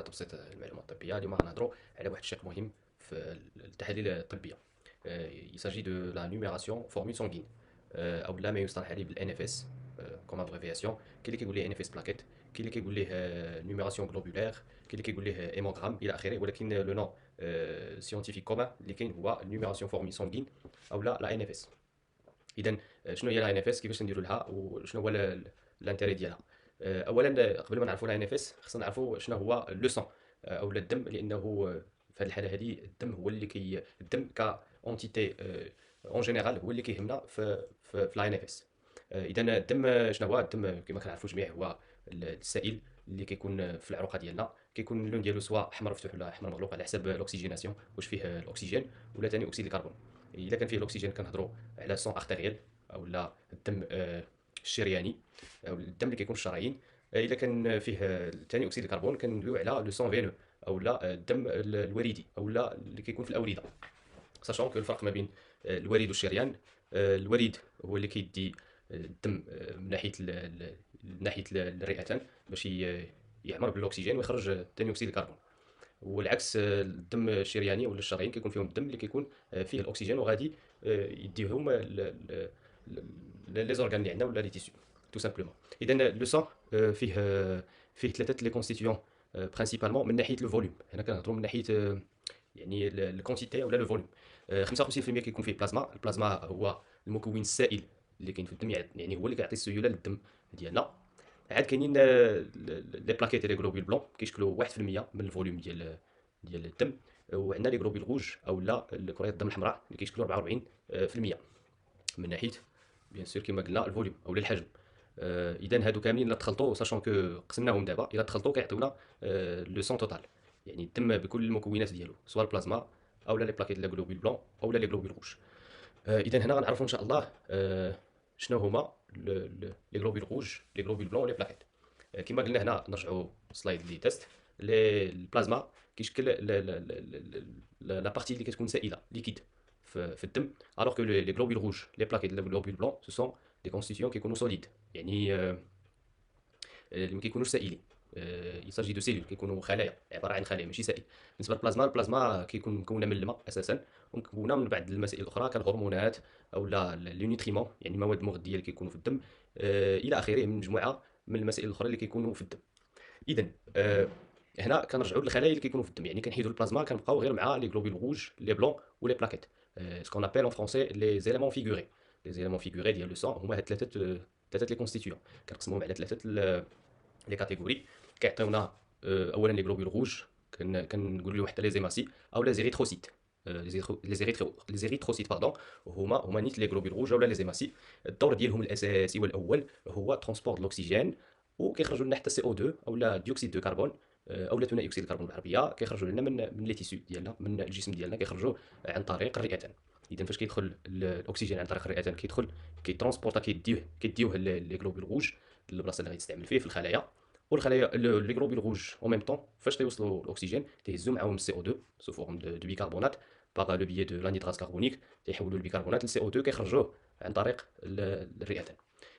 تبسيط المعلومات الطبية. اليوم غنهضروا على واحد الشق مهم في التحاليل الطبية. يساجي دو لا نيميراسيون فورمول سانغين، او لا ما يصطلح عليه بالان اف اس كوم ابريفياسيون. كاين اللي كيقول ليه ان اف اس بلاكيت، كاين اللي كيقول ليه نيميراسيون غلوبولير، كاين اللي كيقول ليه ايموغرام الى اخره. ولكن لو نون سيونتيفيك كومان اللي كاين هو نيميراسيون فورمول سانغين او لا ان اف اس. اذا شنو هي لا ان اف اس، كيفاش نديروا لها، وشنو هو الانتيري ديالها؟ اولا قبل ما نعرفوا لا ان اف اس خصنا نعرفوا شنو هو لو سون او الدم، لانه في هذه الحاله هذه الدم هو اللي الدم ك اونتيتي اون جينيرال هو اللي كيهمنا في لا ان اف اس. اذا الدم شنو هو الدم؟ كما كنعرفوا جميع هو السائل اللي كيكون في العروقه ديالنا. كيكون اللون ديالو سواء احمر مفتوح ولا احمر مغلوق على حسب الاكسجيناسيون، واش فيه الاكسجين ولا ثاني اكسيد الكربون. الا كان فيه الاكسجين كنهضروا على سون ارتيريال او لا الدم الشرياني او الدم اللي كيكون في الشرايين. الا كان فيه ثاني اكسيد الكربون كندويو على لو سون فينو او لا الدم الوريدي او لا اللي كيكون في الاورده. ساشون كو الفرق ما بين الوريد والشريان، الوريد هو اللي كيدي الدم من ناحيه من ناحيه الرئتان باش يعمر بالاكسجين ويخرج ثاني اكسيد الكربون. والعكس الدم الشرياني ولا الشرايين كيكون فيهم الدم اللي كيكون فيه الاكسجين وغادي يديهم لي زورغان اللي عندنا ولا لي تيسيو تو سامبلومون. اذا لو سون فيه فيه ثلاثه لي كونستيتيون برينسيبالمون من ناحيه لو فوليوم. هنا كنهضروا من ناحيه يعني الكونتيتي ولا لو فوليوم. 55% كيكون فيه بلازما. البلازما هو المكون السائل اللي كاين في الدم، يعني هو اللي كيعطي السيوله للدم ديالنا. عاد كاينين لي بلاكيت لي غلوبول بلون كيشكلوا 1% من الفوليوم ديال الدم. وعندنا لي غلوبول روج او لا كريات الدم الحمراء اللي كيشكلوا 44% من ناحيه بيان سور كما قلنا الفوليوم او الحجم. اذا هادو كاملين الا تخلطوا ساشون كو قسمناهم دابا، الا تخلطوا كيعطيونا لو سون توتال، يعني الدم بكل المكونات ديالو سواء البلازما او لا لي بلاكيت لي غلوبول بلون او لا لي غلوبول روج. اذا هنا غنعرفوا ان شاء الله شنو هما لي غلوبول روج لي غلوبول بلون ولي بلاكيت. كما قلنا هنا نرجعوا سلايد لي تيست. البلازما كيشكل لا بارتي اللي كتكون سائله ليكيد في الدم، الوغ كو لي غلوبول روج لي بلاكيت لي غلوبول بلون سو سون دي كونستيتيون كيكونوا سوليد، يعني اللي ما كيكونوش سائلين. يساجي دو سيلول كيكونوا خلايا، عباره عن خلايا ماشي سائل. بالنسبه للبلازما، البلازما كيكون مكونه من الماء اساسا ومكونه من بعض المسائل الاخرى كالهرمونات او لا لي نوتريمون، يعني المواد المغذيه اللي كيكونوا في الدم الى اخره من مجموعه من المسائل الاخرى اللي كيكونوا في الدم. اذا هنا كنرجعوا للخلايا اللي كيكونوا في الدم، يعني كنحيدوا البلازما كنبقاو غير مع لي غلوبول روج لي بلون ولي بلاكيت، سكون ابل اون فرونسي لي زيليمون فيغوري. لي زيليمون فيغوري ديال لو سون هما هاد ثلاثه لي كونستيتيون. كنقسموهم على ثلاثه لي كاتيجوري. كيعطيونا اولا لي غلوبول روج كنقولوا حتى لي زيماسي او لي زيريثروسيت. لي زيريثروسيت باردون هما نيت لي غلوبول روج ولا لي زيماسي. الدور ديالهم الاساسي والاول هو ترونسبور دو الاكسجين، وكيخرجوا لنا حتى سي او 2 او لا ديوكسيد دو كربون او لا ثاني اكسيد الكربون بالعربيه. كيخرجوا لنا من لي تيسيو ديالنا من الجسم ديالنا، كيخرجوا عن طريق الرئتان. اذا فاش كيدخل الاكسجين عن طريق الرئتان كيدخل كيترونسبورتا كيديوه لي غلوبول روج للبلاصه اللي غيتستعمل فيه في الخلايا. والخلايا لي غلوبول روج اون ميم طون فاش تيوصلوا الاكسجين تيهزوا معاهم السي او 2 سو فورم دو بيكربونات باغ لو بيي دو لانيتراز كربونيك. تيحولوا البيكربونات لسي او 2 كيخرجوه عن طريق الرئتان.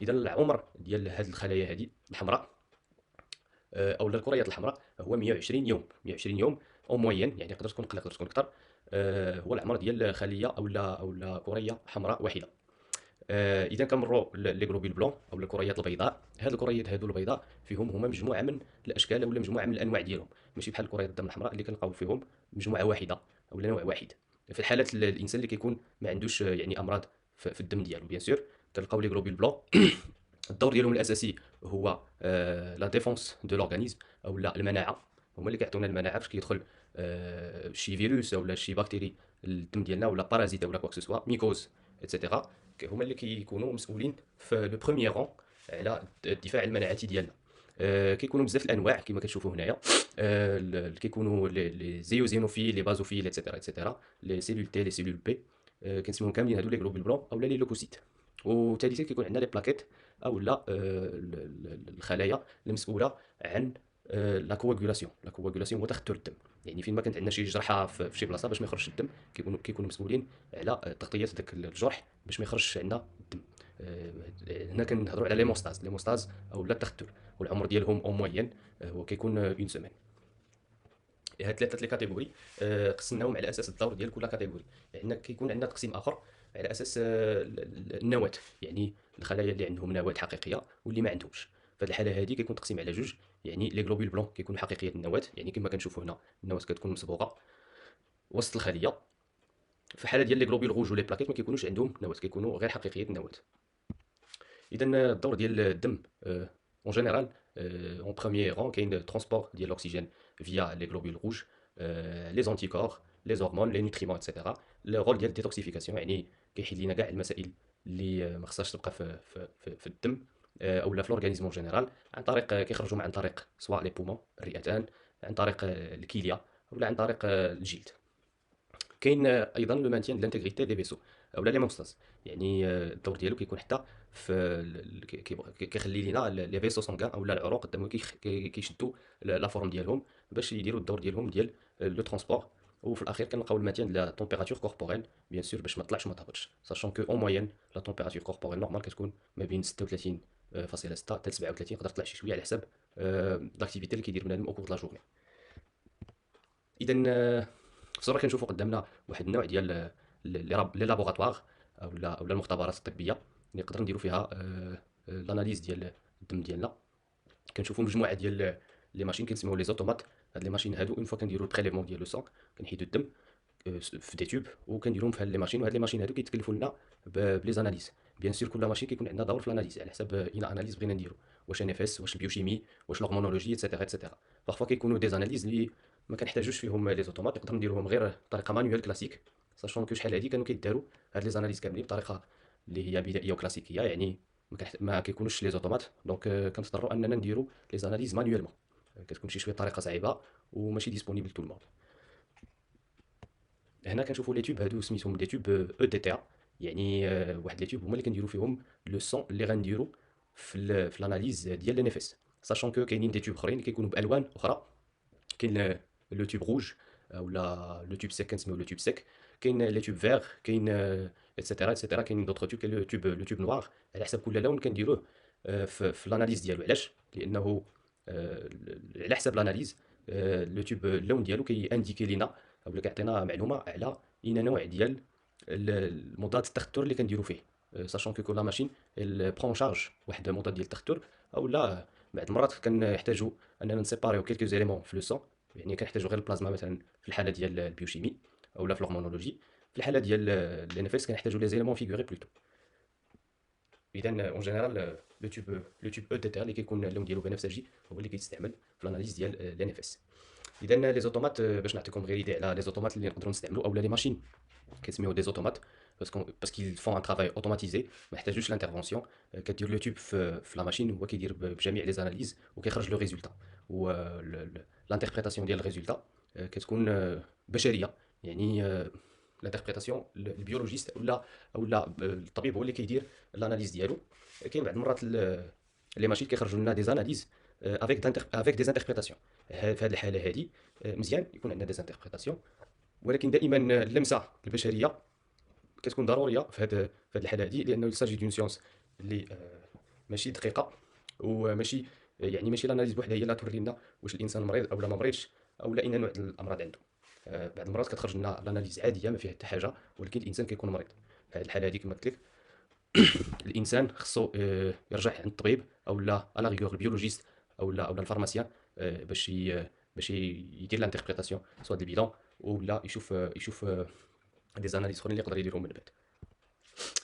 اذا العمر ديال هذه الخلايا هذه الحمراء او الكريات الحمراء هو 120 يوم. 120 يوم او موين، يعني يقدر تكون قل يقدر تكون اكثر. هو العمر ديال خليه او كريه حمراء واحده. اذا كنمروا لي غلوبول بلون او الكريات البيضاء، هاد الكريات هادو البيضاء فيهم هما مجموعه من الاشكال ولا مجموعه من الانواع ديالهم، ماشي بحال كريات الدم الحمراء اللي كنلقاو فيهم مجموعه واحده او نوع واحد. في الحالات الانسان اللي كيكون ما عندوش يعني امراض في الدم ديالو بيان سور كنلقاو لي غلوبول بلون. الدور ديالهم الاساسي هو لا ديفونس دو لورغانيزم او لا المناعه. هما اللي كيعطيونا المناعه فاش كيدخل شي فيروس ولا شي بكتيري الدم ديالنا ولا بارازيت ولا كواك سوسوا ميكوز ايتترا. هما اللي كيكونوا مسؤولين في لو بروميير رون على الدفاع المناعتي ديالنا. كيكونوا بزاف الانواع كما كتشوفوا هنايا. كيكونوا لي زيوزينوفيل لي بازوفيل ايتترا لي سيلول تي لي سيلول بي. كنسميهم كاملين هادو لي غلوبول بلون او لي لوكوسيت. وثالثا كيكون عندنا لي بلاكيت او لا الخلايا المسؤوله عن لا كواغولاسيون. لا كواغولاسيون هو تخثر الدم، يعني فين ما كانت عندنا شي جرحه في شي بلاصه باش ما يخرجش الدم كيكونوا مسؤولين على تغطيه داك الجرح باش ما يخرجش عندنا الدم. هنا كنهضروا على ليموستاز او لا التخثر، والعمر ديالهم او موين هو كيكون اون سيمين. هاد ثلاثه لي كاتيجوري قسمناهم على اساس الدور ديال كل كاتيجوري. يعني كيكون عندنا تقسيم اخر على اساس النواه، يعني الخلايا اللي عندهم نواه حقيقيه واللي ما عندهمش. فهاد الحاله هادي كيكون تقسيم على جوج. يعني لي غلوبول بلون كيكونوا حقيقيه النواه، يعني كما كنشوفوا هنا النواه كتكون مصبوغه وسط الخليه. في الحاله ديال لي غلوبول روج ولي بلاكيت ما كيكونوش عندهم نواه، كيكونوا غير حقيقيه النواه. اذا الدور ديال الدم اون جينيرال اون بروميير رون كاين ترونسبور ديال الاكسجين فيا لي غلوبول روج، لي زونتيكور، لي هرمون، لي نوتريمون اكسيتيرا. لو رول ديال الديتوكسيفيكاسيون يعني كيحيد لينا كاع المسائل اللي ما خصهاش تبقى في الدم او لا في الاورغانيزم جينيرال، عن طريق كيخرجوا عن طريق سواء لي بومون الرئتان، عن طريق الكليه، ولا عن طريق الجلد. كاين ايضا لو مانتيان دو لانتيغريتي دي فيسو اولا لي موستاز. يعني الدور ديالو كيكون حتى في كيخلي لينا لي فيسو سونغان اولا العروق الدمويه كيشدوا لا فورم ديالهم باش يديروا الدور ديالهم ديال لو ترونسبور. وفي الاخير كنلقاو الماتيان ديال لا تمبيراتور كوربوريل بيان سور باش ما طلعش وما تهبطش، ساشون كو اون موين لا تمبيراتور كوربوريل نورمال كتكون ما بين 36.6 حتى 37، يقدر تطلع شي شويه على حساب لاكتيفيتي اللي كيدير بنادم او كور لا جورني. اذا في الصوره كنشوفوا قدامنا واحد النوع ديال لي لابوغاتوار اولا المختبرات الطبيه اللي نقدر نديروا فيها لاناليز ديال الدم ديالنا. كنشوفوا مجموعه ديال لي ماشين كنسميو لي زوتومات. هاد لي ماشين هادو اون فوا كنديروا البريليفمون ديال لو سون كنحيدوا الدم في دي توب وكنديروهم في هاد لي ماشين. وهاد لي ماشين هادو كيتكلفوا لنا بلي زاناليز. بيان سور كل ماشين كيكون عندنا دور في الاناليز على حساب اين اناليز بغينا نديرو، واش ان اف اس، واش البيوشيمي، واش الهرمونولوجي ايتترا ايتترا. بارفوا كيكونوا دي زاناليز اللي ما كنحتاجوش فيهم لي زوتومات، نقدر نديروهم غير بطريقه مانيوال كلاسيك. ساشون كو شحال هادي كانوا كيداروا هاد لي زاناليز كاملين بطريقه اللي هي بدائيه وكلاسيكيه، يعني ما كيكونوش لي زوتومات. دونك كنضطروا اننا نديروا لي زاناليز مانيوالمون. كتكون شي شويه طريقه صعيبه وماشي ديسپونيبل تو الموند. هنا كنشوفوا لي تيوب هادو سميتهم دي تيوب او دي تي ا. يعني واحد لي تيوب هما اللي كنديروا فيهم لو سون اللي غنديروا في الاناليز ديال النفس. ساشون كو كاينين دي تيوب اخرين اللي كيكونوا بالوان اخرى. كاين لو تيوب روج اولا لو تيوب سيك كنسميو لو تيوب سيك. كاين لي تيوب فيغ، كاين ايتترا ايتترا. كاين دوطخ تيوب، كاين لو تيوب نوار. على حسب كل لون كنديروه في الاناليز ديالو. علاش؟ لانه على حسب الاناليز لو تيوب اللون ديالو كيانديكي لينا اولا كيعطينا معلومه على اين نوع ديال المضاد التخثر اللي كنديرو فيه. ساشون كو كل ماشين برون شارج واحد المضاد ديال التخثر. اولا بعض المرات كنحتاجو اننا نسيباريو كيلكو زيليمون في لو سون. يعني كنحتاجو غير البلازما مثلا في الحاله ديال البيوشيمي اولا في الهرمونولوجي. في الحاله ديال النفس كنحتاجو لي زيليمون فيغوري بلوتو. اذا اون جينيرال لو تيوب او تي تي اللي كيكون اللون ديالو بنفسجي هو اللي كيتستعمل في الاناليز ديال النفس. اذا لي زوتومات باش نعطيكم غير ايدي على لي زوتومات اللي نقدروا نستعملوا اولا لي ماشين كيتسميو دي زوتومات باسكو فون ان ترافاي اوتوماتيزي، ما يحتاجوش لانترفونسيون. كدير لو تيوب في لا ماشين هو كيدير بجميع لي زاناليز وكيخرج لو ريزولتا. و لانتربريتاسيون ديال الريزولتا كتكون بشريه. يعني لانتربريتاسيون البيولوجيست اولا الطبيب هو اللي كيدير الاناليز ديالو. كاين بعض المرات لي ماشين كيخرجوا لنا دي زاناليز افيك دي انتربريتاسيون. في هذه الحاله هذه مزيان يكون عندنا دي انتربريتاسيون، ولكن دائما اللمسه البشريه كتكون ضروريه في هذه الحاله هذه، لانه يساجي دون سيونس اللي ماشي دقيقه وماشي يعني ماشي لاناليز بوحدها هي اللي توري لنا واش الانسان مريض او لا ما مريضش او لا اين نوع الامراض عنده. بعض المرات كتخرج لنا لاناليز عاديه ما فيها حتى حاجه، ولكن الانسان كيكون مريض. في هذه الحاله هذه كما قلت لك الانسان خصو يرجع عند الطبيب اولا على ريغور البيولوجيست اولا الفارماسيان باش يدير لانتربريتاسيون سوا دي بيلون ولا يشوف دي زاناليز اخرين اللي يقدر يديرهم من بعد.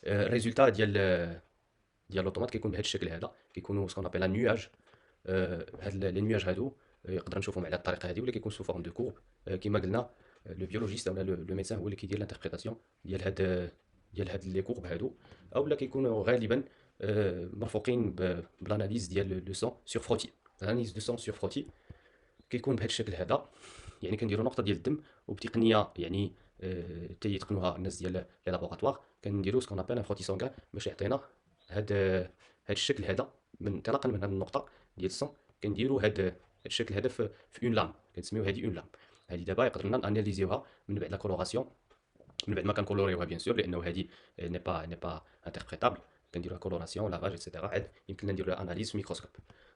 الريزولتا ديال لوطومات كيكون بهذا الشكل هذا. كيكونوا سكون ابيل نيواج. هاد لي نيواج هادو يقدر نشوفهم على الطريقه هذه ولا كيكون سو فورم دو كورب. كما قلنا لو بيولوجيست اولا لو ميدسان هو اللي كيدير لانتربريتاسيون ديال هاد لي كورب هادو. اولا كيكونوا غالبا مرفوقين بلاناليز ديال لو سون سور فروتي. الاناليز دو سون سور فروتي كيكون بهذا الشكل هذا. يعني كنديروا نقطه ديال الدم وبتقنيه يعني تيتقنوها الناس ديال لي لابوغاتوار. كنديروا سكون ابل ان فروتي سونغان باش يعطينا هاد الشكل هذا. من انطلاقا من هاد النقطه ديال السون كنديروا هاد الشكل هذا في اون لام كنسميو هذه اون لام. هذه دابا يقدر لنا اناليزيوها من بعد لا كولوراسيون، من بعد ما كنكولوريوها بيان سور لانه هذه ني با انتربريتابل. كنديروها كولوراسيون لافاج ايتترا. عاد يمكن لنا نديرو اناليز في ميكروسكوب.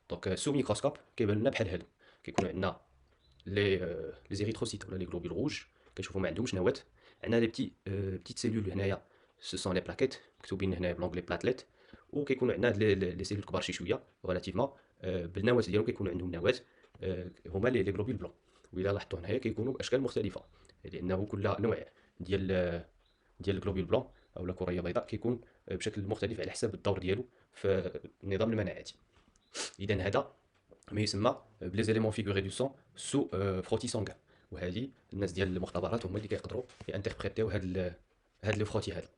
دونك سو ميكروسكوب كيبان لنا بحال هادو. كيكونوا عندنا لي زيريثروسيت ولا لي غلوبول روج، كنشوفوا ما عندهمش نواه. عندنا لي بتيت سيلول هنايا، سو سون لي بلاكيت مكتوبين هنايا بلونجلي بلاتليت. وكيكونوا عندنا هاد لي سيلول كبار شي شويه ريلاتيفمون، بالنواه ديالهم كيكونوا عندهم نواه، هما لي غلوبول بلون. وإلا لاحظتوا هنايا كيكونوا باشكال مختلفه، لانه كل نوع ديال الجلوبول بلون او كريه بيضاء كيكون بشكل مختلف على حسب الدور ديالو في النظام المناعي. اذا هذا ما يسمى بلي زيليمون فيغوري دو سون سو فروتي سونغان. وهذه الناس ديال المختبرات هما اللي كيقدروا يانتربريتيو هاد لو فروتي هذا.